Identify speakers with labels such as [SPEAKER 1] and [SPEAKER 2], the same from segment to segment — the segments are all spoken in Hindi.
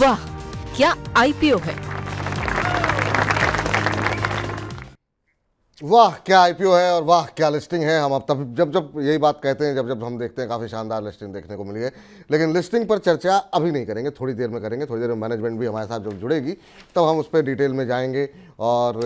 [SPEAKER 1] वाह क्या आईपीओ है।
[SPEAKER 2] वाह क्या आईपीओ है और वाह क्या लिस्टिंग है। हम अब तब जब जब यही बात कहते हैं, जब जब हम देखते हैं काफ़ी शानदार लिस्टिंग देखने को मिली है, लेकिन लिस्टिंग पर चर्चा अभी नहीं करेंगे, थोड़ी देर में करेंगे। थोड़ी देर में मैनेजमेंट भी हमारे साथ जब जुड़ेगी तब हम उस पर डिटेल में जाएंगे और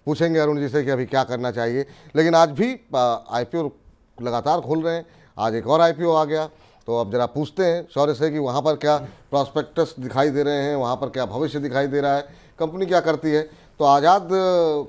[SPEAKER 2] पूछेंगे अरुण जी से कि अभी क्या करना चाहिए। लेकिन आज भी आईपीओ लगातार खोल रहे हैं। आज एक और आईपीओ आ गया, तो अब जरा पूछते हैं शौर्य से कि वहाँ पर क्या प्रॉस्पेक्टस दिखाई दे रहे हैं, वहाँ पर क्या भविष्य दिखाई दे रहा है, कंपनी क्या करती है। तो आज़ाद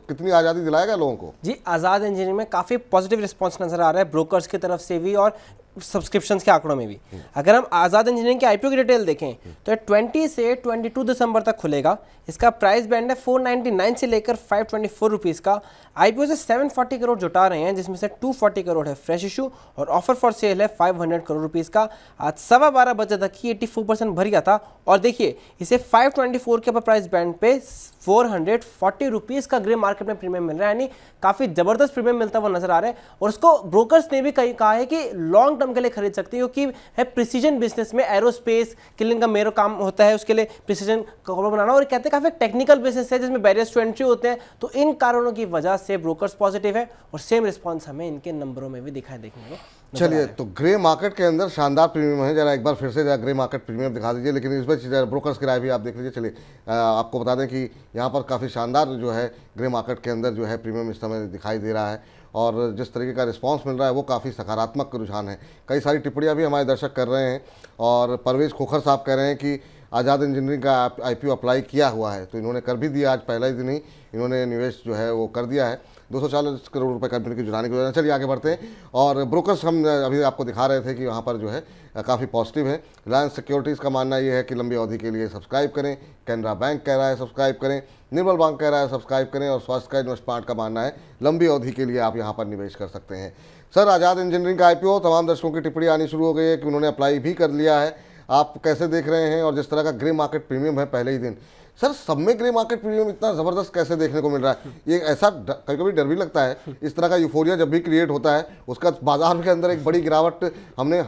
[SPEAKER 2] कितनी आज़ादी दिलाएगा लोगों को?
[SPEAKER 3] जी, आज़ाद इंजीनियरिंग में काफ़ी पॉजिटिव रिस्पांस नज़र आ रहा है ब्रोकर्स की तरफ से भी और सब्सक्रिप्शंस के आंकड़ों में भी। अगर हम आज़ाद इंजीनियरिंग के आईपीओ की डिटेल देखें तो 20 से 22 दिसंबर तक खुलेगा। इसका प्राइस बैंड है 499 से लेकर 524 रुपीज़ का। आईपीओ से 740 करोड़ जुटा रहे हैं, जिसमें से 240 करोड़ है फ्रेश इशू और ऑफर फॉर सेल है 500 करोड़ रुपीज़ का। आज 12:15 बजे तक ही 84% भर गया था और देखिए इसे 524 के प्राइस बैंड पे 440 रुपीज़ का ग्रे मार्केट में प्रीमियम मिल रहा है, यानी काफ़ी ज़बरदस्त प्रीमियम मिलता हुआ नजर आ रहा है। और उसको ब्रोकर्स ने भी कहा है कि लॉन्ग टर्म के लिए खरीद सकते हैं, क्योंकि है प्रिसीजन बिजनेस में एरोस्पेस किलिंग का मेरा काम होता है, उसके लिए प्रिसीजन कवर बनाना, और कहते हैं काफ़ी टेक्निकल बिजनेस है जिसमें बैरियर्स टू एंट्री होते हैं। तो इन कारणों की वजह से ब्रोकर्स पॉजिटिव है और सेम रिस्पॉन्स हमें इनके नंबरों में भी दिखाई देखने को।
[SPEAKER 2] चलिए, तो ग्रे मार्केट के अंदर शानदार प्रीमियम है। जरा एक बार फिर से जरा ग्रे मार्केट प्रीमियम दिखा दीजिए, लेकिन इस पर ब्रोकर्स की राय भी आप देख लीजिए। चलिए, आपको बता दें कि यहाँ पर काफ़ी शानदार जो है ग्रे मार्केट के अंदर जो है प्रीमियम इस समय दिखाई दे रहा है और जिस तरीके का रिस्पांस मिल रहा है वो काफ़ी सकारात्मक रुझान है। कई सारी टिप्पणियाँ भी हमारे दर्शक कर रहे हैं और परवेज खोखर साहब कह रहे हैं कि आज़ाद इंजीनियरिंग का आईपीओ अप्लाई किया हुआ है, तो इन्होंने कर भी दिया। आज पहला ही दिन ही इन्होंने निवेश जो है वो कर दिया है। 240 करोड़ रुपए कंपनी की जुटाने की वजह से। चलिए आगे बढ़ते हैं। और ब्रोकर्स हम अभी आपको दिखा रहे थे कि वहाँ पर जो है काफ़ी पॉजिटिव है। रिलायंस सिक्योरिटीज़ का मानना ये है कि लंबी अवधि के लिए सब्सक्राइब करें। कैनरा बैंक कह रहा है सब्सक्राइब करें। निर्मल बैंक कह रहा है सब्सक्राइब करें। और स्वास्थ्य इन्वेस्टमेंट का मानना है लंबी अवधि के लिए आप यहाँ पर निवेश कर सकते हैं। सर, आज़ाद इंजीनियरिंग का आईपीओ, तमाम दर्शकों की टिप्पणी आनी शुरू हो गई है कि उन्होंने अप्लाई भी कर लिया है। आप कैसे देख रहे हैं? और जिस तरह का ग्रे मार्केट प्रीमियम है पहले ही दिन, सर सब में ग्रे मार्केट प्रीमियम इतना ज़बरदस्त कैसे देखने को मिल रहा है? ये ऐसा कभी कभी डर भी लगता है, इस तरह का यूफोरिया जब भी क्रिएट होता है उसका बाजार के अंदर एक बड़ी गिरावट हमने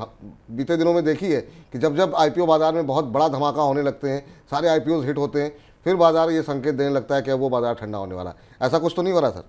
[SPEAKER 2] बीते दिनों में देखी है कि जब जब आईपीओ बाजार में बहुत बड़ा धमाका होने लगते हैं, सारे आईपीओ हिट होते हैं, फिर बाजार ये संकेत देने लगता है कि अब वो बाजार ठंडा होने वाला है। ऐसा कुछ तो नहीं हो रहा सर?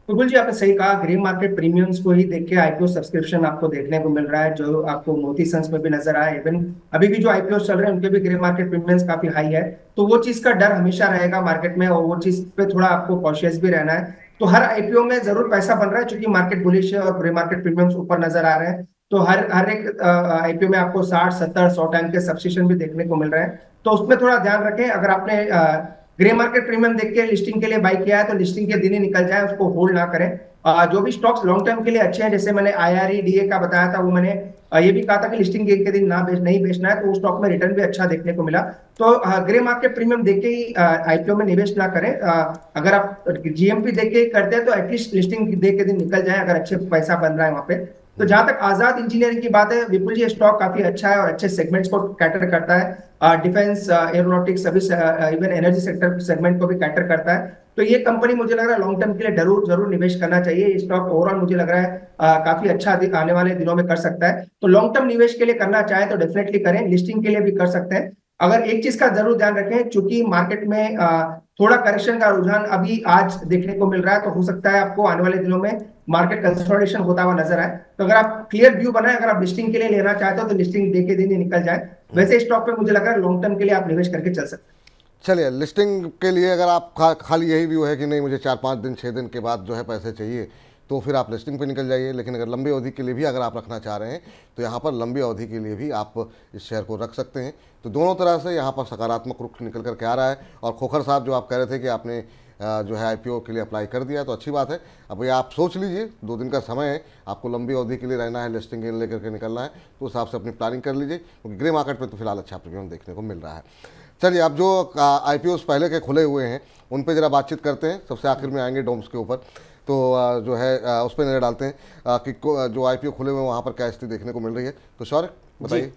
[SPEAKER 4] बिल्कुल जी, आपने सही कहा। ग्रे मार्केट प्रीमियम्स को ही देख के आईपीओ सब्सक्रिप्शन आपको देखने को मिल रहा है, जो आपको मोती सन्स में भी नजर आया। इवन अभी भी जो आईपीओ चल रहे हैं उनके भी ग्रे मार्केट प्रीमियम्स काफी हाई है। तो वो चीज का डर हमेशा रहेगा मार्केट में और वो चीज पे थोड़ा आपको कॉशियस भी रहना है। तो हर आईपीओ में जरूर पैसा बन रहा है, क्योंकि मार्केट बुलिश है और ग्रे मार्केट प्रीमियम्स ऊपर नजर आ रहे हैं। तो हर एक आईपीओ में आपको 60, 70, 100 टाइम के सब्सक्रिप्शन भी देखने को मिल रहे हैं। तो उसमें थोड़ा ध्यान रखें। अगर आपने ग्रे मार्केट प्रीमियम देख के लिस्टिंग के लिए बाई किया है तो लिस्टिंग के दिन ही निकल जाए, उसको होल्ड ना करें। जो भी स्टॉक्स लॉन्ग टर्म के लिए अच्छे हैं, जैसे मैंने IREDA का बताया था, वो मैंने ये भी कहा था कि लिस्टिंग के दिन नहीं बेचना है, तो उस स्टॉक में रिटर्न भी अच्छा देखने को मिला। तो ग्रे मार्केट प्रीमियम देख के ही आईपीओ में निवेश ना करें। अगर आप GMP देख के करते हैं तो एटलीस्ट लिस्टिंग देख के दिन निकल जाए, अगर अच्छे पैसा बन रहा है वहां पे। तो जहां तक आजाद इंजीनियरिंग की बात है, विपुल जी, स्टॉक काफी अच्छा है और अच्छे सेगमेंट्स को कैटर करता है। डिफेंस, एरोनॉटिक्स, सभी इवन एनर्जी सेक्टर सेगमेंट को भी कैटर करता है। तो ये कंपनी मुझे लग रहा है लॉन्ग टर्म के लिए जरूर निवेश करना चाहिए। ये स्टॉक ओवरऑल मुझे लग रहा है काफी अच्छा आने वाले दिनों में कर सकता है। तो लॉन्ग टर्म निवेश के लिए करना चाहे तो डेफिनेटली करें, लिस्टिंग के लिए भी कर सकते हैं। अगर एक चीज का जरूर ध्यान रखें, चूंकि मार्केट में थोड़ा करेक्शन का रुझान अभी आज देखने को मिल रहा है, तो हो सकता है आपको आने वाले दिनों में मार्केट कंसोलिडेशन होता हुआ नजर आए। तो अगर आप क्लियर व्यू बनाए, अगर आप लिस्टिंग के लिए लेना चाहते हो तो लिस्टिंग दे के दिन ही निकल जाए। वैसे स्टॉक पे मुझे लग रहा है लॉन्ग टर्म के लिए आप निवेश करके चल सकते हैं।
[SPEAKER 2] चलिए, लिस्टिंग के लिए अगर आप खाली यही व्यू है कि नहीं मुझे 4-5 दिन 6 दिन के बाद जो है पैसे चाहिए, तो फिर आप लिस्टिंग पे निकल जाइए। लेकिन अगर लंबी अवधि के लिए भी अगर आप रखना चाह रहे हैं तो यहाँ पर लंबी अवधि के लिए भी आप इस शेयर को रख सकते हैं। तो दोनों तरह से यहाँ पर सकारात्मक रुख निकल कर के आ रहा है। और खोखर साहब, जो आप कह रहे थे कि आपने जो है आईपीओ के लिए अप्लाई कर दिया, तो अच्छी बात है। अब ये आप सोच लीजिए, 2 दिन का समय है, आपको लंबी अवधि के लिए रहना है, लिस्टिंग लेकर के निकलना है, तो उस हिसाब से अपनी प्लानिंग कर लीजिए, क्योंकि ग्रे मार्केट पर तो फिलहाल अच्छा प्रीमियम देखने को मिल रहा है। चलिए, अब जो आईपीओ पहले के खुले हुए हैं उन पे ज़रा बातचीत करते हैं। सबसे आखिर में आएंगे डोम्स के ऊपर, तो जो है उस पर नज़र डालते हैं कि जो आईपीओ खुले हुए हैं वहाँ पर क्या स्थिति देखने को मिल रही है। तो शौर्य बताइए।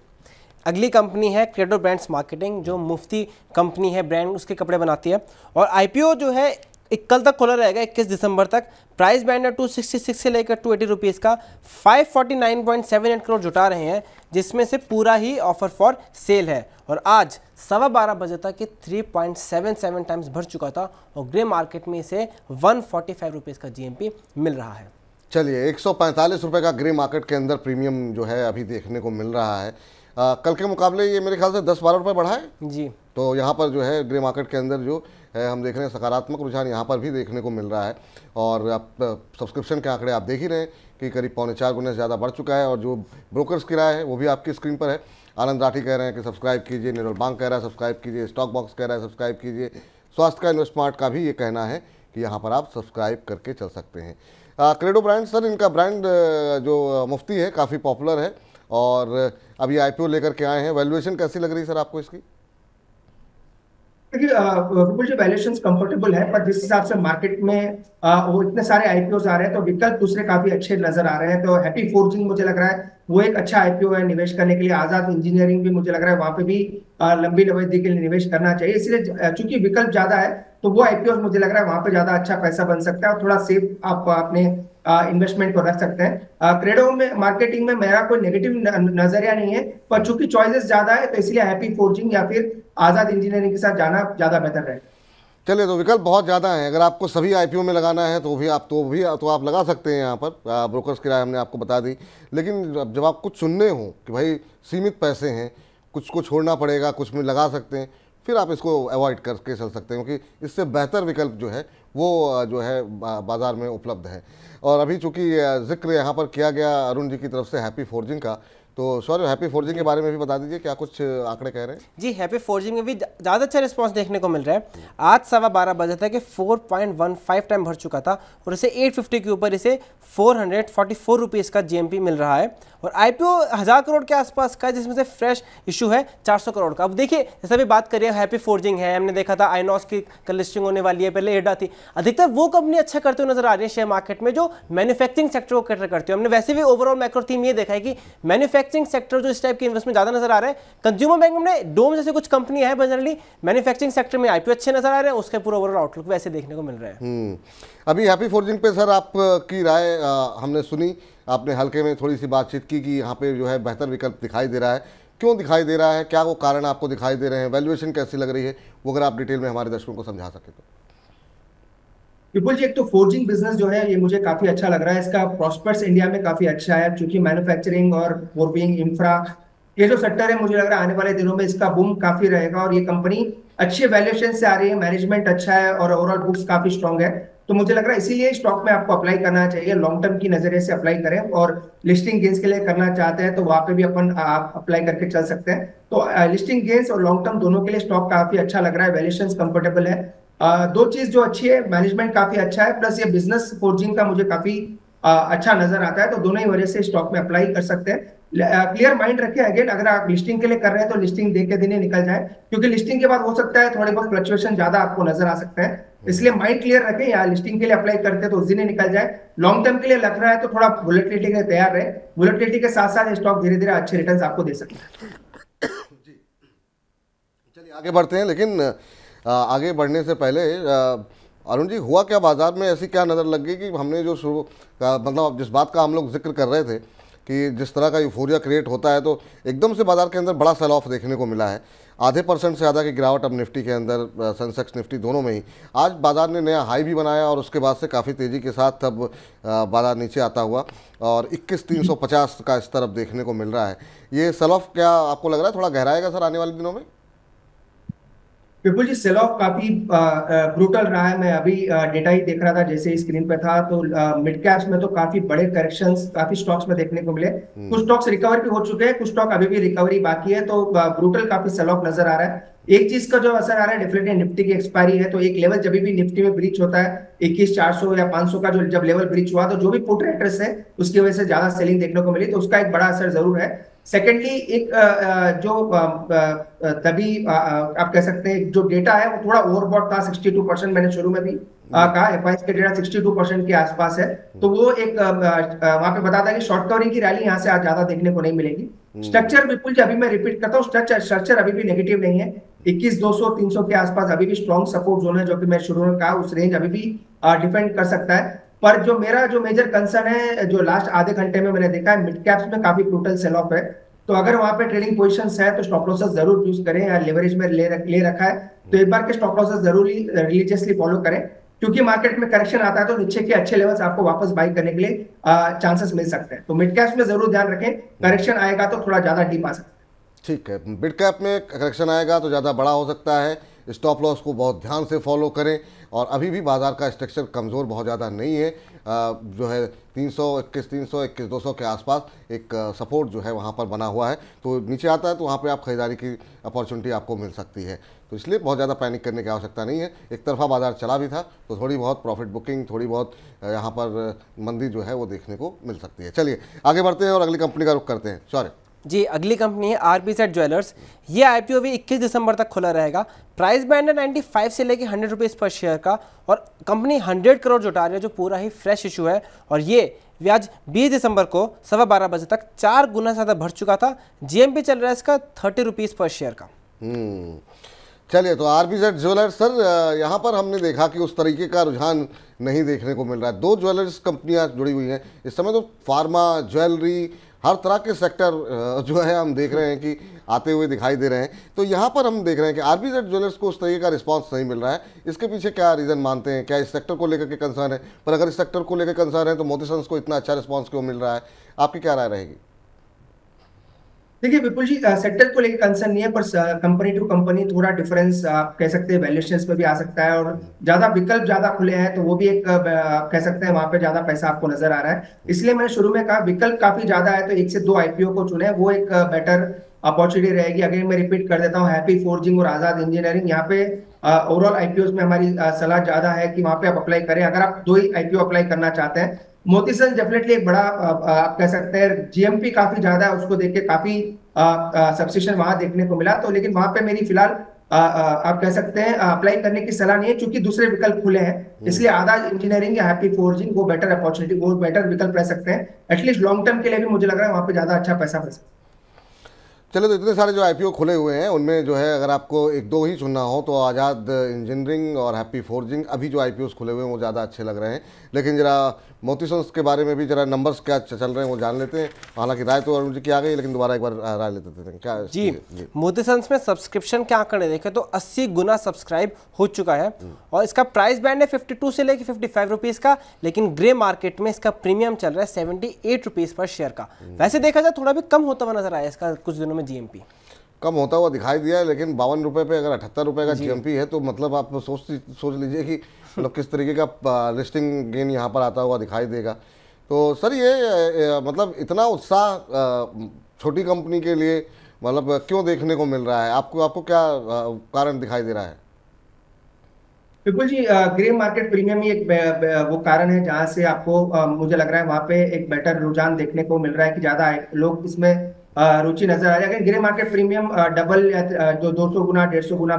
[SPEAKER 3] अगली कंपनी है क्रेडो ब्रांड्स मार्केटिंग, जो मुफ्ती कंपनी है, ब्रांड उसके कपड़े बनाती है। और आईपीओ जो है कल तक खुला रहेगा 21 दिसंबर तक। प्राइस बैंड है 266 से लेकर 280 रुपीज़ का। 549.78 करोड़ जुटा रहे हैं, जिसमें से पूरा ही ऑफर फॉर सेल है। और आज 12:15 बजे तक ये 3.77 टाइम्स भर चुका था और ग्रे मार्केट में इसे 145 रुपीज़ का जीएमपी मिल रहा है।
[SPEAKER 2] चलिए 145 रुपये का ग्रे मार्केट के अंदर प्रीमियम जो है अभी देखने को मिल रहा है। कल के मुकाबले ये मेरे ख्याल से 10-12 रुपये बढ़ा है
[SPEAKER 3] जी।
[SPEAKER 2] तो यहाँ पर जो है ग्रे मार्केट के अंदर जो है हम देख रहे हैं सकारात्मक रुझान यहाँ पर भी देखने को मिल रहा है। और आप सब्सक्रिप्शन के आंकड़े आप देख ही रहे हैं कि करीब 4.25 गुना से ज़्यादा बढ़ चुका है। और जो ब्रोकर्स की राय है वो भी आपकी स्क्रीन पर है। आनंद राठी कह रहे हैं कि सब्सक्राइब कीजिए, निर्मल बांग कह रहा है सब्सक्राइब कीजिए, स्टॉक बॉक्स कह रहा है सब्सक्राइब कीजिए, स्वास्थ्य का इन्वेस्टमार्ट का भी ये कहना है कि यहाँ पर आप सब्सक्राइब करके चल सकते हैं। क्रेडो ब्रांड सर, इनका ब्रांड जो मुफ्ती है काफ़ी पॉपुलर है और अभी आईपीओ लेकर के आए हैं। वैल्यूएशन कैसी लग रही है सर आपको इसकी?
[SPEAKER 4] देखिए बिल्कुल जो वैल्यूएशंस कंफर्टेबल है, पर जिस हिसाब से मार्केट में वो इतने सारे आईपीओ आ रहे हैं तो विकल्प दूसरे काफी अच्छे नजर आ रहे हैं। तो हैप्पी फोर्जिंग मुझे लग रहा है वो एक अच्छा आईपीओ है निवेश करने के लिए। आजाद इंजीनियरिंग भी मुझे लग रहा है वहां पे भी लंबी अवधि के लिए निवेश करना चाहिए। इसलिए चूंकि विकल्प ज्यादा है तो वो आईपीओ मुझे लग रहा है वहां पे ज्यादा अच्छा पैसा बन सकता है और थोड़ा सेफ आप अपने इन्वेस्टमेंट को रख सकते हैं। क्रेडो में मार्केटिंग में मेरा कोई नेगेटिव नजरिया नहीं है, पर चूंकि चॉइसेस ज्यादा है तो इसलिए हैप्पी फोर्जिंग या फिर आजाद इंजीनियरिंग के साथ जाना ज्यादा बेहतर रहेगा।
[SPEAKER 2] चलिए, तो विकल्प बहुत ज़्यादा हैं। अगर आपको सभी आईपीओ में लगाना है तो आप लगा सकते हैं यहाँ पर। ब्रोकर्स की राय हमने आपको बता दी। लेकिन जब आप कुछ चुनने हो कि भाई सीमित पैसे हैं, कुछ को छोड़ना पड़ेगा, कुछ में लगा सकते हैं, फिर आप इसको अवॉइड करके चल सकते हैं क्योंकि इससे बेहतर विकल्प जो है वो जो है बाज़ार में उपलब्ध है। और अभी चूँकि जिक्र यहाँ पर किया गया अरुण जी की तरफ से हैप्पी फोर्जिंग का, तो सॉरी हैप्पी फोर्जिंग के बारे में भी बता दीजिए, क्या कुछ आंकड़े कह रहे हैं?
[SPEAKER 3] जी, हैप्पी फोर्जिंग में भी ज़्यादा अच्छा रिस्पांस देखने को मिल रहा है। आज 12:15 बजे तक 4.15 टाइम भर चुका था और इसे 850 के ऊपर इसे 444 रुपीज़ का जीएमपी मिल रहा है। और आईपीओ 1000 करोड़ के आसपास का, जिसमें से फ्रेश इशू है 400 करोड़ का। अब देखिए, जैसे भी बात करिए हैप्पी फोर्जिंग है, हमने देखा था आइनॉक्स की कल लिस्टिंग होने वाली है, पहले एडा थी। अधिकतर वो कंपनी अच्छा करते हुए नजर आ रही है शेयर मार्केट में जो मैन्युफैक्चरिंग सेक्टर को कैटर करती है। हमने वैसे भी ओवरऑल मैक्रो थीम ये देखा है कि मैन्युफैक्चरिंग सेक्टर जो इस टाइप की इन्वेस्टमेंट ज्यादा नजर आ रहा है। कंज्यूमर बैंक में डोम जैसे कुछ कंपनी है, जनरली मैन्युफैक्चरिंग सेक्टर में आईपीओ अच्छे नजर आ रहे हैं, उसके पूरा ओवरऑल आउटलुक वैसे देखने को मिल रहा है।
[SPEAKER 2] अभी हैप्पी फोर्जिंग पे सर आपकी राय हमने सुनी, आपने हल्के में थोड़ी सी बातचीत की कि यहाँ पे जो है बेहतर विकल्प दिखाई दे रहा है। क्यों दिखाई दे रहा है, क्या वो कारण आपको दिखाई दे रहे हैं, वैल्यूएशन कैसी लग रही है, वो अगर आप डिटेल में हमारे दर्शकों को समझा सके तो।
[SPEAKER 4] विपुल जी, एक तो फोर्जिंग बिजनेस जो है ये मुझे काफी अच्छा लग रहा है। इसका प्रॉस्पेक्ट्स इंडिया में काफी अच्छा है, क्योंकि मैन्युफैक्चरिंग और फोर्जिंग इंफ्रा ये जो सेक्टर है मुझे लग रहा है आने वाले दिनों में इसका बूम काफी रहेगा। और ये कंपनी अच्छे वैल्यूएशन से आ रही है, मैनेजमेंट अच्छा है और ओवरऑल बुक्स काफी स्ट्रॉन्ग है। तो मुझे लग रहा है इसीलिए स्टॉक में आपको अप्लाई करना चाहिए, लॉन्ग टर्म की नजरिए से अप्लाई करें। और लिस्टिंग गेन्स के लिए करना चाहते हैं तो वहां पे भी अपन आप अप्लाई करके चल सकते हैं। तो लिस्टिंग गेन्स और लॉन्ग टर्म दोनों के लिए स्टॉक काफी अच्छा लग रहा है, वैल्यूएशन कंफर्टेबल है। दो चीज जो अच्छी है, मैनेजमेंट काफी अच्छा है, प्लस ये बिजनेस फोर्जिंग का मुझे काफी अच्छा नजर आता है। तो दोनों ही वजह से स्टॉक में अप्लाई कर सकते हैं। क्लियर माइंड रखें, अगेन अगर आप लिस्टिंग के लिए कर रहे हैं तो लिस्टिंग देख के दिन ही निकल जाए, क्योंकि लिस्टिंग के बाद हो सकता है थोड़े बहुत फ्लक्चुएशन ज्यादा आपको नजर आ सकते हैं। इसलिए माइंड क्लियर रखें, या लिस्टिंग के लिए अप्लाई करते हैं तो उस दिन ही निकल जाए। लॉन्ग टर्म के लिए लग रहा है तो थोड़ा वोलेटिलिटी के तैयार रहे। वोलेटिलिटी के साथ साथ स्टॉक धीरे धीरे अच्छे रिटर्न आपको दे सकते हैं।
[SPEAKER 2] चलिए आगे बढ़ते हैं, लेकिन आगे बढ़ने से पहले अरुण जी, हुआ क्या बाजार में, ऐसी क्या नज़र लग गई कि हमने जो शुरू मतलब जिस बात का हम लोग जिक्र कर रहे थे कि जिस तरह का यूफोरिया क्रिएट होता है तो एकदम से बाजार के अंदर बड़ा सेल ऑफ देखने को मिला है। आधे % से ज़्यादा की गिरावट अब निफ्टी के अंदर, सेंसेक्स निफ्टी दोनों में ही। आज बाजार ने नया हाई भी बनाया और उसके बाद से काफ़ी तेज़ी के साथ अब बाजार नीचे आता हुआ और 21,350 का स्तर अब देखने को मिल रहा है। ये सेल ऑफ क्या आपको लग रहा है थोड़ा गहराएगा सर आने वाले दिनों में?
[SPEAKER 4] विपुल जी, सेल ऑफ काफी ब्रूटल रहा है। मैं अभी डेटा ही देख रहा था जैसे स्क्रीन पे था, तो मिड कैप्स में तो काफी बड़े करेक्शंस काफी स्टॉक्स में देखने को मिले। कुछ स्टॉक्स रिकवर भी हो चुके हैं, कुछ स्टॉक अभी भी रिकवरी बाकी है। तो ब्रूटल काफी सेल ऑफ नजर आ रहा है। एक चीज का जो असर आ रहा है डेफिनेटली निफ्टी की एक्सपायरी है। तो एक लेवल जब भी निफ्टी में ब्रीच होता है 21,400 या 500 का जो जब लेवल ब्रीच हुआ, तो जो भी पुट राइटर्स है उसकी वजह से ज्यादा सेलिंग देखने को मिली, तो उसका एक बड़ा असर जरूर है। सेकेंडली एक जो तभी आप कह सकते हैं जो डेटा है वो थोड़ा ओवरबॉट था। 62% मैंने शुरू में भी कहा, एफआईएस के डेटा 62% के आसपास है। तो वो एक वहां पे बताता है कि शॉर्ट कवरिंग की रैली यहाँ से आज ज्यादा देखने को नहीं मिलेगी। स्ट्रक्चर विपुल जी, अभी मैं रिपीट करता हूँ, स्ट्रक्चर अभी भी नेगेटिव नहीं है। 21,200 300 के आसपास अभी भी स्ट्रॉन्ग सपोर्ट जोन है, जो कि मैं शुरू में कहा उस रेंज अभी भी डिफेंड कर सकता है। पर जो मेरा जो मेजर कंसर्न है, जो लास्ट आधे घंटे में मैंने देखा है मिड कैप्स में काफी ब्रूटल सेल ऑफ है, तो अगर वहां पे ट्रेडिंग पोजीशंस है तो स्टॉप लॉसेस जरूर यूज करें, या लेवरेज में ले रखा है तो एक बार के स्टॉप लॉसेस जरूरी रिलीजियसली फॉलो करें, क्योंकि मार्केट में करेक्शन आता है तो नीचे के अच्छे लेवल्स आपको वापस बाई करने के लिए चांसेस मिल सकते हैं। तो मिड कैप्स में जरूर ध्यान रखें, करेक्शन आएगा तो थोड़ा ज्यादा डीप आ सकता है। ठीक
[SPEAKER 2] है, मिड कैप में करेक्शन आएगा तो ज़्यादा बड़ा हो सकता है, स्टॉप लॉस को बहुत ध्यान से फॉलो करें, और अभी भी बाजार का स्ट्रक्चर कमज़ोर बहुत ज़्यादा नहीं है, जो है 321 200 के आसपास एक सपोर्ट जो है वहाँ पर बना हुआ है, तो नीचे आता है तो वहाँ पे आप खरीदारी की अपॉर्चुनिटी आपको मिल सकती है, तो इसलिए बहुत ज़्यादा पैनिक करने की आवश्यकता नहीं है। एक तरफा बाजार चला भी था तो थोड़ी बहुत प्रॉफिट बुकिंग, थोड़ी बहुत यहाँ पर मंदी जो है वो देखने को मिल सकती है। चलिए आगे बढ़ते हैं और अगली कंपनी का रुख करते हैं। सॉरी
[SPEAKER 3] जी, अगली कंपनी है आरबीजेड ज्वेलर्स। ये आईपीओ भी 21 दिसंबर तक खुला रहेगा। प्राइस बैंड है 95 से लेके 100 रुपीज़ पर शेयर का, और कंपनी 100 करोड़ जुटा रही है, जो पूरा ही फ्रेश इशू है, और ये आज 20 दिसंबर को 12:15 बजे तक 4 गुना ज़्यादा बढ़ चुका था। जीएमपी चल रहा है इसका 30 रुपीज़ पर शेयर का।
[SPEAKER 2] चलिए, तो आरबीजेड ज्वेलर्स सर, यहाँ पर हमने देखा कि उस तरीके का रुझान नहीं देखने को मिल रहा है। दो ज्वेलर्स कंपनियाँ जुड़ी हुई हैं इस समय, तो फार्मा, ज्वेलरी, हर तरह के सेक्टर जो है हम देख रहे हैं कि आते हुए दिखाई दे रहे हैं। तो यहाँ पर हम देख रहे हैं कि आरबीजेड ज्वेलर्स को उस तरीके का रिस्पांस नहीं मिल रहा है। इसके पीछे क्या रीज़न मानते हैं? क्या इस सेक्टर को लेकर के कंसर्न है? पर अगर इस सेक्टर को लेकर कंसर्न है तो मोती सन्स को इतना अच्छा रिस्पांस क्यों मिल रहा है? आपकी क्या राय रहेगी?
[SPEAKER 4] देखिए विपुल जी, सेक्टर को लेकर कंसर्न नहीं है, पर कंपनी टू कंपनी थोड़ा डिफरेंस आप कह सकते हैं वैल्यूएशंस में भी आ सकता है, और ज्यादा विकल्प ज्यादा खुले हैं तो वो भी एक कह सकते हैं वहां पे ज्यादा पैसा आपको नजर आ रहा है। इसलिए मैंने शुरू में कहा विकल्प काफी ज्यादा है, तो 1 से 2 आईपीओ को चुने, वो एक बेटर अपॉर्चुनिटी रहेगी। अगेन मैं रिपीट कर देता हूँ, हैप्पी फोर्जिंग और आजाद इंजीनियरिंग, यहाँ पे ओवरऑल आईपीओ में हमारी सलाह ज्यादा है कि वहां पे आप अप्लाई करें, अगर आप 2 ही आईपीओ अप्लाई करना चाहते हैं। मोती सन्स डेफिनेटली एक बड़ा आप कह सकते हैं, जीएमपी काफी ज्यादा है, उसको देख के काफी सब्सिशन वहां देखने को मिला, तो लेकिन वहां पे मेरी फिलहाल आप कह सकते हैं अप्लाई करने की सलाह नहीं है, क्योंकि दूसरे विकल्प खुले हैं। इसलिए आजाद इंजीनियरिंग या हैप्पी फोर्जिंग वो बेटर अपॉर्चुनिटी, वो बेटर विकल्प रह सकते हैं। एटलीस्ट लॉन्ग टर्म के लिए भी मुझे लग रहा है वहां पे ज्यादा अच्छा पैसा फंस।
[SPEAKER 2] चलो, तो इतने सारे जो आईपीओ खुले हुए हैं उनमें जो है अगर आपको 1-2 ही चुनना हो तो आज़ाद इंजीनियरिंग और हैप्पी फोर्जिंग, अभी जो आईपीओस खुले हुए हैं वो ज़्यादा अच्छे लग रहे हैं। लेकिन जरा मोती सन्स के बारे में भी जरा नंबर्स क्या चल रहे हैं वो जान लेते हैं। हालांकि राय तो अरुण जी की आ गई, लेकिन दोबारा एक बार राय लेते थे क्या
[SPEAKER 3] जी। मोती सन्स में सब्सक्रिप्शन के आंकड़े देखें तो 80 गुना सब्सक्राइब हो चुका है, और इसका प्राइस बैंड है 52 से लेकर 55 रुपीज़ का, लेकिन ग्रे मार्केट में इसका प्रीमियम चल रहा है 78 रुपीज़ पर शेयर का। वैसे देखा जाए थोड़ा भी कम होता हुआ नजर आया इसका कुछ दिनों में जीएमपी
[SPEAKER 2] कम होता हुआ दिखाई दिया है, लेकिन 52 रुपये पे अगर 78 रुपये का जीएमपी है तो मतलब आप सोच लीजिए कि मतलब किस तरीके का लिस्टिंग गेन यहाँ पर आता हुआ दिखाई देगा। तो सर ये मतलब इतना उत्साह छोटी कंपनी के लिए मतलब क्यों देखने को मिल रहा है? आपको क्या कारण दिखाई दे रहा है?
[SPEAKER 4] बिल्कुल जी, ग्रे मार्केट प्रीमियम ही एक वो कारण है जहां से आपको मुझे लग रहा है वहां पे एक बेटर रुझान देखने को मिल रहा है कि ज्यादा लोग इसमें रुचि नजर आ रही है। ग्रे मार्केट प्रीमियम डबल या जो 200 गुना 150 गुना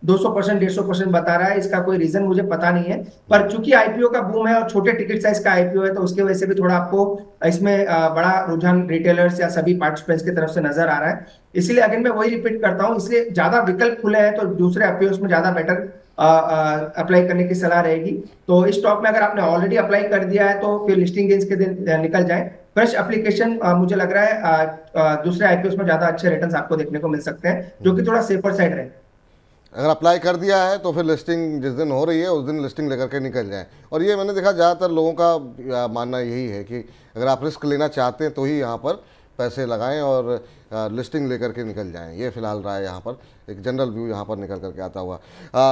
[SPEAKER 4] 200% 150% बता रहा है, इसका कोई रीजन मुझे पता नहीं है, पर चूंकि आईपीओ का बूम है और छोटे टिकट साइज का आईपीओ है तो उसकी वजह से भी थोड़ा आपको इसमें बड़ा रुझान रिटेलर्स या सभी पार्टिसिपेंट्स की तरफ से नजर आ रहा है। इसलिए अगेन मैं वही रिपीट करता हूँ, इसलिए ज्यादा विकल्प खुले हैं तो दूसरे आईपीओ में ज्यादा बेटर अप्लाई करने की सलाह रहेगी। तो इस स्टॉक में अगर आपने ऑलरेडी अप्लाई कर दिया है तो फिर लिस्टिंग गेन्स के दिन निकल जाए। फ्रेश एप्लीकेशन मुझे लग रहा है दूसरे आईपीओ में ज्यादा अच्छे रिटर्न्स आपको देखने को मिल सकते हैं, जो कि थोड़ा सेफर साइड रहे।
[SPEAKER 2] अगर अप्लाई कर दिया है तो फिर लिस्टिंग जिस दिन हो रही है उस दिन लिस्टिंग लेकर के निकल जाए। और ये मैंने देखा ज़्यादातर लोगों का मानना यही है कि अगर आप रिस्क लेना चाहते हैं तो ही यहाँ पर पैसे लगाएं और लिस्टिंग लेकर के निकल जाएं। ये फिलहाल रहा है यहाँ पर, एक जनरल व्यू यहाँ पर निकल करके आता हुआ।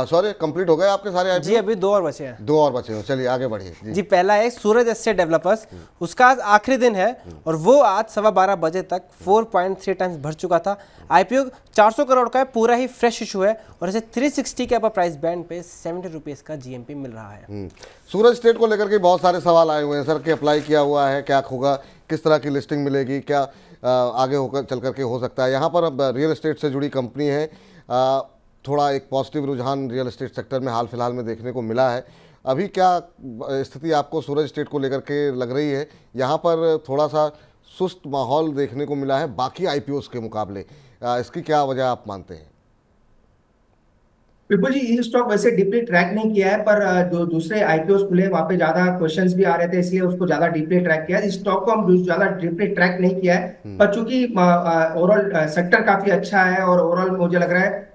[SPEAKER 2] सॉरी, कंप्लीट हो गए आपके सारे आईपीओ?
[SPEAKER 3] जी, अभी 2 और बचे हैं।
[SPEAKER 2] 2 और बचे हैं, चलिए आगे बढ़िए
[SPEAKER 3] जी। पहला है सूरज एस्टेट डेवलपर्स, उसका आज आखिरी दिन है और वो आज 12:15 बजे तक 4.3 टाइम्स बढ़ चुका था। आईपीओ 400 करोड़ का है, पूरा ही फ्रेश इशू है, और इसे 360 के अपर प्राइस बैंड पे 70 रुपीज़ का जीएमपी मिल रहा है।
[SPEAKER 2] सूरज स्टेट को लेकर के बहुत सारे सवाल आए हुए हैं सर कि अप्लाई किया हुआ है, क्या होगा, किस तरह की लिस्टिंग मिलेगी, क्या आगे होकर चल करके हो सकता है। यहाँ पर अब रियल एस्टेट से जुड़ी कंपनी है, थोड़ा एक पॉजिटिव रुझान रियल एस्टेट सेक्टर में हाल फिलहाल में देखने को मिला है। अभी क्या स्थिति आपको सूरज स्टेट को लेकर के लग रही है? यहाँ पर थोड़ा सा सुस्त माहौल देखने को मिला है बाकी आईपीओस के मुकाबले, इसकी क्या वजह आप मानते हैं?
[SPEAKER 4] विपुल जी, ये स्टॉक वैसे डीपली ट्रैक नहीं किया है, पर जो दूसरे आईपीओ खुले वहां पे ज्यादा क्वेश्चंस भी आ रहे थे, इसलिए उसको ज्यादा डीपली ट्रैक किया है। इस स्टॉक को हम ज्यादा डीपली ट्रैक नहीं किया है, पर चूंकि ओवरऑल सेक्टर काफी अच्छा है और ओवरऑल मुझे लग रहा है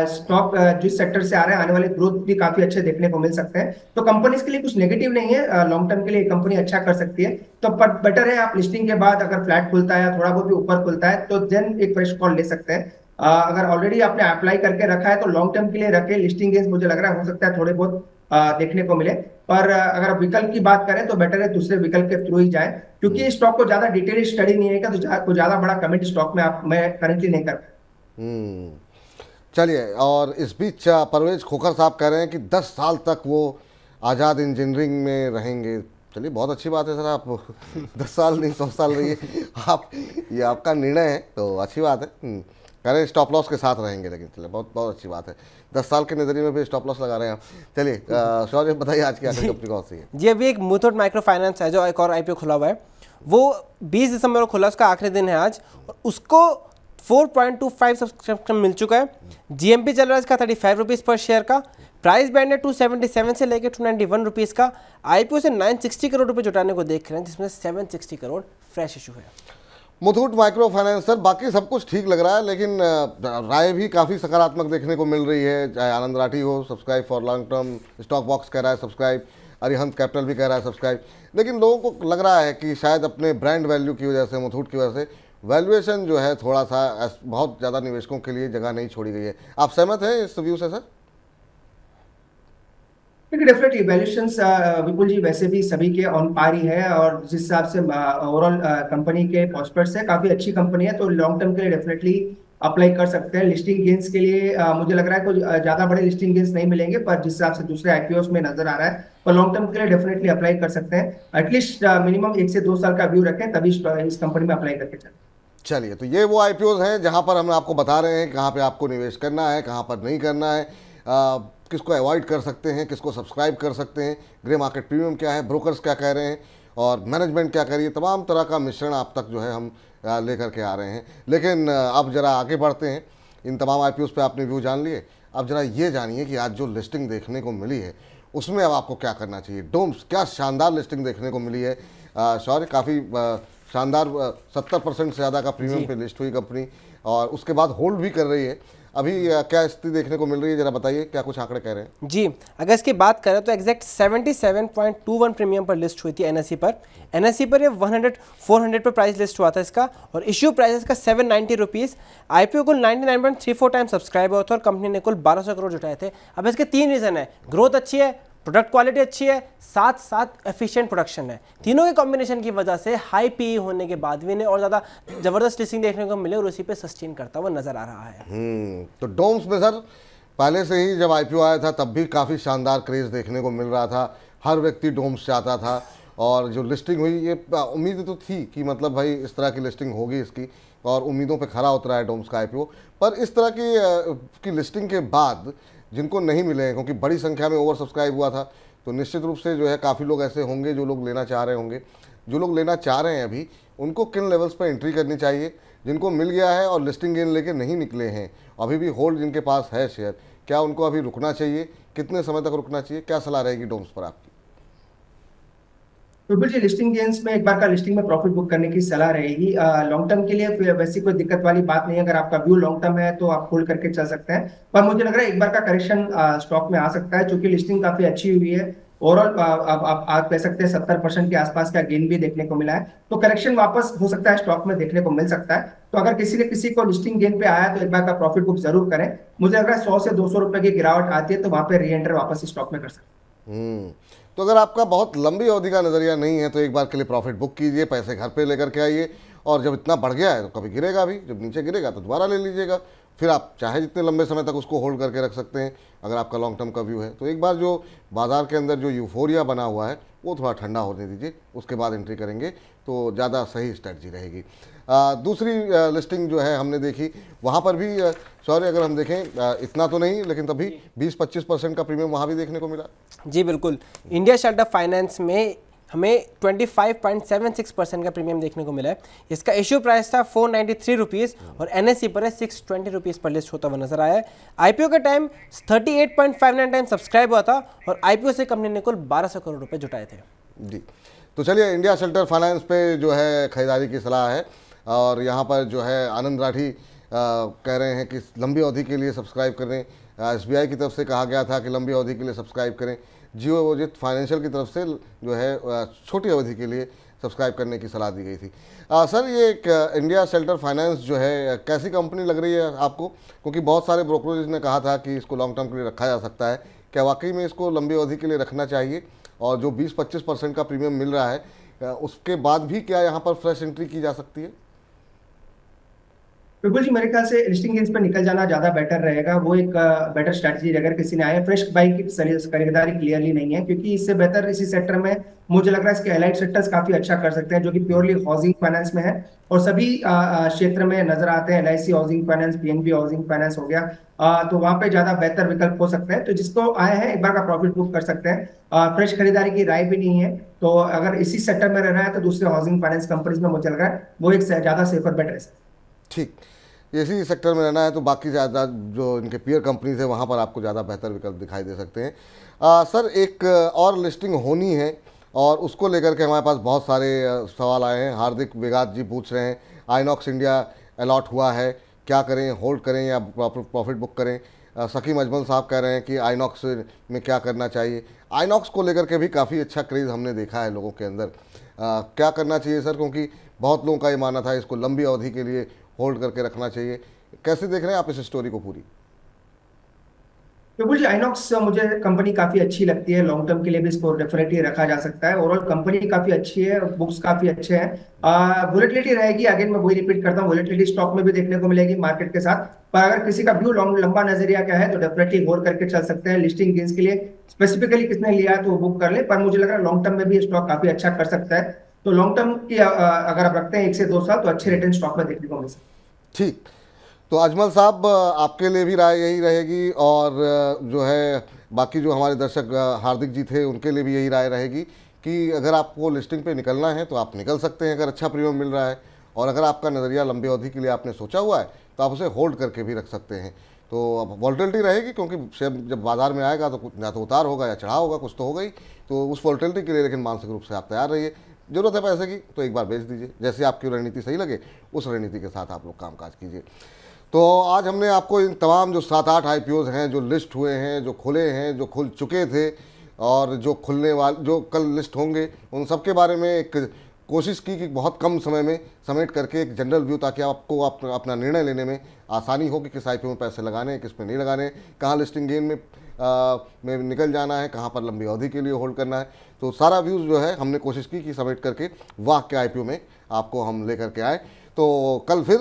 [SPEAKER 4] स्टॉक जिस सेक्टर से आ रहे हैं आने वाले ग्रोथ भी काफी अच्छे देखने को मिल सकते हैं। तो कंपनीज के लिए कुछ नेगेटिव नहीं है, लॉन्ग टर्म के लिए कंपनी अच्छा कर सकती है। तो बेटर है आप लिस्टिंग के बाद अगर फ्लैट खुलता है या थोड़ा बहुत भी ऊपर खुलता है तो देन एक फ्रेश कॉल ले सकते हैं। अगर ऑलरेडी आपने अप्लाई करके रखा है तो लॉन्ग टर्म के लिए रखे, लिस्टिंग गेंस मुझे लग रहा है हो सकता है थोड़े बहुत देखने को मिले। पर अगर आप विकल्प की बात करें तो बेटर है दूसरे विकल्प के थ्रू ही जाए, क्योंकि स्टॉक को ज्यादा डिटेल स्टडी नहीं है तो ज्यादा बड़ा कमेंट स्टॉक में मैं करंटली नहीं कर।
[SPEAKER 2] चलिए, और इस बीच परवेज खोखर साहब कह रहे हैं कि 10 साल तक वो आज़ाद इंजीनियरिंग में रहेंगे। चलिए, बहुत अच्छी बात है सर, आप 10 साल नहीं 100 साल रहिए आप, ये आपका निर्णय है तो अच्छी बात है। कह रहे हैं स्टॉप लॉस के साथ रहेंगे, लेकिन चलिए बहुत बहुत अच्छी बात है। 10 साल के नज़रिए में भी स्टॉप लॉस लगा रहे हैं आप। चलिए शौर्य, बताइए आज की आखिरी कंपनी कौन सी है?
[SPEAKER 3] जी, अभी एक मुथूट माइक्रो फाइनेंस है जो एक और आईपीओ खुला हुआ है, वो 20 दिसंबर को खुला, उसका आखिरी दिन है आज, और उसको 4.25 सब्सक्रिप्शन मिल चुका है। जीएमपी चल रहा है इसका 35 रुपीज़ पर शेयर का, प्राइस बैंड है 277 से लेकर 291 रुपीज़ का। आईपीओ से 960 करोड़ रुपए जुटाने को देख रहे हैं, जिसमें 760 करोड़ फ्रेश इशू है।
[SPEAKER 2] मुथूट माइक्रो फाइनेंस सर, बाकी सब कुछ ठीक लग रहा है, लेकिन राय भी काफ़ी सकारात्मक देखने को मिल रही है। चाहे आनंद राठी हो, subscribe for long term, stock box कह रहा है सब्सक्राइब, अरिहंत कैपिटल भी कह रहा है सब्सक्राइब, लेकिन लोगों को लग रहा है कि शायद अपने ब्रांड वैल्यू की वजह से, मुथूट की वजह से वैल्यूएशन जो है थोड़ा सा बहुत ज़्यादा निवेशकों के लिए जगह नहीं छोड़ी गई है। आप सहमत हैं इस व्यू से सर?
[SPEAKER 4] डेफिनेटली वैल्यूएशंस विपुल जी वैसे भी सभी के ऑन पार ही है, और जिस हिसाब से ओवरऑल कंपनी के प्रॉस्पेक्ट्स है, काफी अच्छी कंपनी है, तो लॉन्ग टर्म के लिए डेफिनेटली अप्लाई कर सकते हैं। लिस्टिंग गेंस के लिए मुझे लग रहा है कोई ज्यादा बड़े लिस्टिंग गेंस नहीं मिलेंगे, पर जिस हिसाब से दूसरे आईपीओस में नजर आ रहा है, पर लॉन्ग टर्म के लिए डेफिनेटली अप्लाई कर सकते हैं। एटलीस्ट मिनिमम 1 से 2 साल का व्यू रखें, तभी इस कंपनी में अप्लाई करके चलें।
[SPEAKER 2] चलिए, तो ये वो आईपीओज हैं जहां पर हम आपको बता रहे हैं कहां पे आपको निवेश करना है, कहां पर नहीं करना है, किसको अवॉइड कर सकते हैं, किसको सब्सक्राइब कर सकते हैं, ग्रे मार्केट प्रीमियम क्या है, ब्रोकर्स क्या कह रहे हैं और मैनेजमेंट क्या कह रही है, तमाम तरह का मिश्रण आप तक जो है हम लेकर के आ रहे हैं। लेकिन अब जरा आगे बढ़ते हैं। इन तमाम आईपीओज पे आपने व्यू जान लिए, अब जरा ये जानिए कि आज जो लिस्टिंग देखने को मिली है उसमें अब आपको क्या करना चाहिए। डोम्स, क्या शानदार लिस्टिंग देखने को मिली है। शौर्य, काफ़ी शानदार 70% से ज़्यादा का प्रीमियम पे लिस्ट हुई कंपनी, और उसके बाद होल्ड भी कर रही है। अभी क्या स्थिति देखने को मिल रही है, जरा बताइए, क्या कुछ आंकड़े कह रहे हैं?
[SPEAKER 3] जी, अगर इसकी बात करें तो एग्जैक्ट 77.21 प्रीमियम पर लिस्ट हुई थी एनएसई पर। एनएसई पर ये 400 पर प्राइस लिस्ट हुआ था इसका, और इश्यू प्राइस इसका 790 रुपीज़। आईपीओ कुल 99.34 टाइम सब्सक्राइब हुआ था और कंपनी ने कुल 1200 करोड़ जुटाए थे। अब इसके 3 रीज़न है, ग्रोथ अच्छी है, प्रोडक्ट क्वालिटी अच्छी है, साथ साथ एफिशिएंट प्रोडक्शन है। तीनों के कॉम्बिनेशन की वजह से हाई पी होने के बाद भी इन्हें और ज़्यादा ज़बरदस्त लिस्टिंग देखने को मिले और उसी पे सस्टेन करता हुआ नजर आ रहा है।
[SPEAKER 2] तो डोम्स में सर पहले से ही जब आईपीओ आया था तब भी काफ़ी शानदार क्रेज़ देखने को मिल रहा था, हर व्यक्ति डोम्स चाहता था, और जो लिस्टिंग हुई ये उम्मीद तो थी कि मतलब भाई इस तरह की लिस्टिंग होगी इसकी, और उम्मीदों पे खरा उतरा है डोम्स का आईपीओ। पर इस तरह की लिस्टिंग के बाद जिनको नहीं मिले हैं, क्योंकि बड़ी संख्या में ओवर सब्सक्राइब हुआ था, तो निश्चित रूप से जो है काफ़ी लोग ऐसे होंगे जो लोग लेना चाह रहे होंगे। जो लोग लेना चाह रहे हैं अभी, उनको किन लेवल्स पर एंट्री करनी चाहिए? जिनको मिल गया है और लिस्टिंग गेन लेके नहीं निकले हैं, अभी भी होल्ड जिनके पास है शेयर, क्या उनको अभी रुकना चाहिए? कितने समय तक रुकना चाहिए? क्या सलाह रहेगी डोम्स पर आपकी?
[SPEAKER 4] बिल्कुल जी, लिस्टिंग गेंस में एक बार का लिस्टिंग में प्रॉफिट बुक करने की सलाह रहेगी। लॉन्ग टर्म के लिए वैसी कोई दिक्कत वाली बात नहीं है, अगर आपका व्यू लॉन्ग टर्म है तो आप होल्ड करके चल सकते हैं। पर मुझे लग रहा है एक बार का करेक्शन स्टॉक में आ सकता है, क्योंकि लिस्टिंग काफी अच्छी हुई है। ओवरऑल आप कह सकते हैं 70% के आसपास का गेन भी देखने को मिला है, तो करेक्शन वापस हो सकता है स्टॉक में देखने को मिल सकता है। तो अगर किसी को लिस्टिंग गेन पे आया तो एक बार का प्रॉफिट बुक जरूर करें। मुझे लग रहा है 100 से 200 रुपए की गिरावट आती है तो वहां पे री एंटर वापस स्टॉक में कर सकते हैं।
[SPEAKER 2] तो अगर आपका बहुत लंबी अवधि का नज़रिया नहीं है तो एक बार के लिए प्रॉफिट बुक कीजिए, पैसे घर पे लेकर के आइए, और जब इतना बढ़ गया है तो कभी गिरेगा भी, जब नीचे गिरेगा तो दोबारा ले लीजिएगा, फिर आप चाहे जितने लंबे समय तक उसको होल्ड करके रख सकते हैं अगर आपका लॉन्ग टर्म का व्यू है। तो एक बार जो बाजार के अंदर जो यूफोरिया बना हुआ है वो थोड़ा ठंडा होने दीजिए, उसके बाद एंट्री करेंगे तो ज़्यादा सही स्ट्रेटजी रहेगी। दूसरी लिस्टिंग जो है हमने देखी, वहाँ पर भी सॉरी अगर हम देखें इतना तो नहीं, लेकिन तभी 20-25% का प्रीमियम वहाँ भी देखने को मिला।
[SPEAKER 3] जी बिल्कुल, इंडिया शेल्टर फाइनेंस में हमें 25.76% का प्रीमियम देखने को मिला है। इसका इश्यू प्राइस था 493 रुपीज़ और NSE पर है 620 रुपीज़ पर लिस्ट होता हुआ नजर आया है। IPO के टाइम 38.59 टाइम सब्सक्राइब हुआ था और IPO से कंपनी ने कुल 1200 करोड़ रुपए जुटाए थे।
[SPEAKER 2] जी, तो चलिए इंडिया शेल्टर फाइनेंस पे जो है खरीदारी की सलाह है और यहाँ पर जो है आनंद राठी कह रहे हैं कि लंबी अवधि के लिए सब्सक्राइब करें। SBI की तरफ से कहा गया था कि लंबी अवधि के लिए सब्सक्राइब करें। जियोजित फाइनेंशियल की तरफ से जो है छोटी अवधि के लिए सब्सक्राइब करने की सलाह दी गई थी। सर, ये एक इंडिया शेल्टर फाइनेंस जो है कैसी कंपनी लग रही है आपको? क्योंकि बहुत सारे ब्रोकरेज ने कहा था कि इसको लॉन्ग टर्म के लिए रखा जा सकता है। क्या वाकई में इसको लंबी अवधि के लिए रखना चाहिए? और जो 20-25% का प्रीमियम मिल रहा है उसके बाद भी क्या यहाँ पर फ्रेश एंट्री की जा सकती है?
[SPEAKER 4] बिल्कुल जी, मेरे ख्याल से लिस्टिंग गेन्स पर निकल जाना ज्यादा बेटर रहेगा। वो एक बेटर स्ट्रैटेजी अगर किसी ने आया। फ्रेश बाई की खरीदारी क्लियरली नहीं है, क्योंकि इससे बेहतर इसी सेक्टर में मुझे लग रहा है इसके एलाइड सेक्टर्स काफी अच्छा कर सकते हैं, जो कि प्योरली हाउसिंग फाइनेंस में है और सभी क्षेत्र में नजर आते हैं। LIC housing finance, PNB housing finance हो गया, तो वहां पे ज्यादा बेहतर विकल्प हो सकते हैं। तो जिसको आए हैं एक बार का प्रॉफिट बुक कर सकते हैं। फ्रेश खरीदारी की राय भी नहीं है, तो अगर इसी सेक्टर में रहना है तो दूसरे हाउसिंग फाइनेंस कंपनीज में मुझे लग रहा है वो एक ज्यादा सेफर बेट है।
[SPEAKER 2] ठीक, इसी सेक्टर में रहना है तो बाकी ज़्यादा जो इनके पीयर कंपनीज है वहाँ पर आपको ज़्यादा बेहतर विकल्प दिखाई दे सकते हैं। सर, एक और लिस्टिंग होनी है और उसको लेकर के हमारे पास बहुत सारे सवाल आए हैं। हार्दिक वेगात जी पूछ रहे हैं आइनॉक्स इंडिया अलॉट हुआ है, क्या करें, होल्ड करें या प्रॉफिट बुक करें? सकीम अजमल साहब कह रहे हैं कि आइनॉक्स में क्या करना चाहिए। आइनॉक्स को लेकर के भी काफ़ी अच्छा क्रेज़ हमने देखा है लोगों के अंदर। क्या करना चाहिए सर? क्योंकि बहुत लोगों का ये मानना था इसको लंबी अवधि के लिए होल्ड करके रखना चाहिए। कैसे देख रहे हैं आप इस स्टोरी को पूरी?
[SPEAKER 4] बिल्कुल जी, आइनॉक्स मुझे कंपनी काफी अच्छी लगती है। लॉन्ग टर्म के लिए भी इसको डेफिनेटली रखा जा सकता है। ओवरऑल कंपनी काफी अच्छी है, बुक्स काफी अच्छे हैं। वोलेटिलिटी रहेगी, अगेन मैं वही रिपीट करता हूँ, वोलेटिलिटी स्टॉक में भी देखने को मिलेगी मार्केट के साथ। पर अगर किसी का व्यू लंबा नजरिया क्या है तो डेफिनेटली होल्ड करके चल सकते हैं। लिस्टिंग गेन्स के लिए स्पेसिफिकली किसने लिया है तो वो बुक कर ले, पर मुझे लग रहा है लॉन्ग टर्म में भी स्टॉक काफी अच्छा कर सकता है। तो लॉन्ग टर्म की अगर आप रखते हैं 1 से 2 साल तो अच्छे रिटर्न स्टॉक में देखने को मिल सकते हैं।
[SPEAKER 2] ठीक, तो अजमल साहब आपके लिए भी राय यही रहेगी और जो है बाकी जो हमारे दर्शक हार्दिक जी थे उनके लिए भी यही राय रहेगी कि अगर आपको लिस्टिंग पे निकलना है तो आप निकल सकते हैं अगर अच्छा प्रीमियम मिल रहा है, और अगर आपका नज़रिया लंबी अवधि के लिए आपने सोचा हुआ है तो आप उसे होल्ड करके भी रख सकते हैं। तो अब वॉल्टिलिटी रहेगी क्योंकि शेयर जब बाजार में आएगा तो या तो उतार होगा या चढ़ाव होगा, कुछ तो होगा ही। तो उस वॉल्टिलिटी के लिए लेकिन मानसिक रूप से आप तैयार रहिए। जरूरत है पैसे की तो एक बार बेच दीजिए, जैसे आपकी रणनीति सही लगे उस रणनीति के साथ आप लोग कामकाज कीजिए। तो आज हमने आपको इन तमाम जो 7-8 IPOs हैं जो लिस्ट हुए हैं, जो खुले हैं, जो खुल चुके थे और जो खुलने वाले, जो कल लिस्ट होंगे, उन सब के बारे में एक कोशिश की कि बहुत कम समय में समेट करके एक जनरल व्यू, ताकि आपको अपना निर्णय लेने में आसानी हो कि किस IPO में पैसे लगाने हैं, किस में नहीं लगाने, कहाँ लिस्टिंग गेन में निकल जाना है, कहाँ पर लंबी अवधि के लिए होल्ड करना है। तो सारा व्यूज़ जो है हमने कोशिश की कि समेट करके वाह के IPO में आपको हम लेकर के आए। तो कल फिर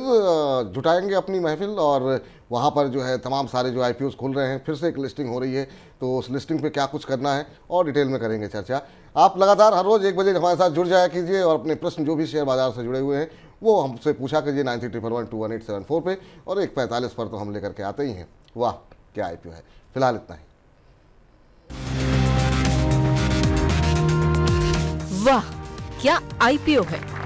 [SPEAKER 2] जुटाएंगे अपनी महफिल और वहाँ पर जो है तमाम सारे जो IPOs खुल रहे हैं, फिर से एक लिस्टिंग हो रही है, तो उस लिस्टिंग पे क्या कुछ करना है और डिटेल में करेंगे चर्चा। आप लगातार हर रोज़ 1 बजे हमारे साथ जुड़ जाया कीजिए और अपने प्रश्न जो भी शेयर बाजार से जुड़े हुए हैं वो हमसे पूछा कीजिए 9311211874 पे, और 1:45 पर तो हम लेकर के आते ही हैं वाह क्या IPO है। फिलहाल इतना ही।
[SPEAKER 1] वाह क्या IPO है।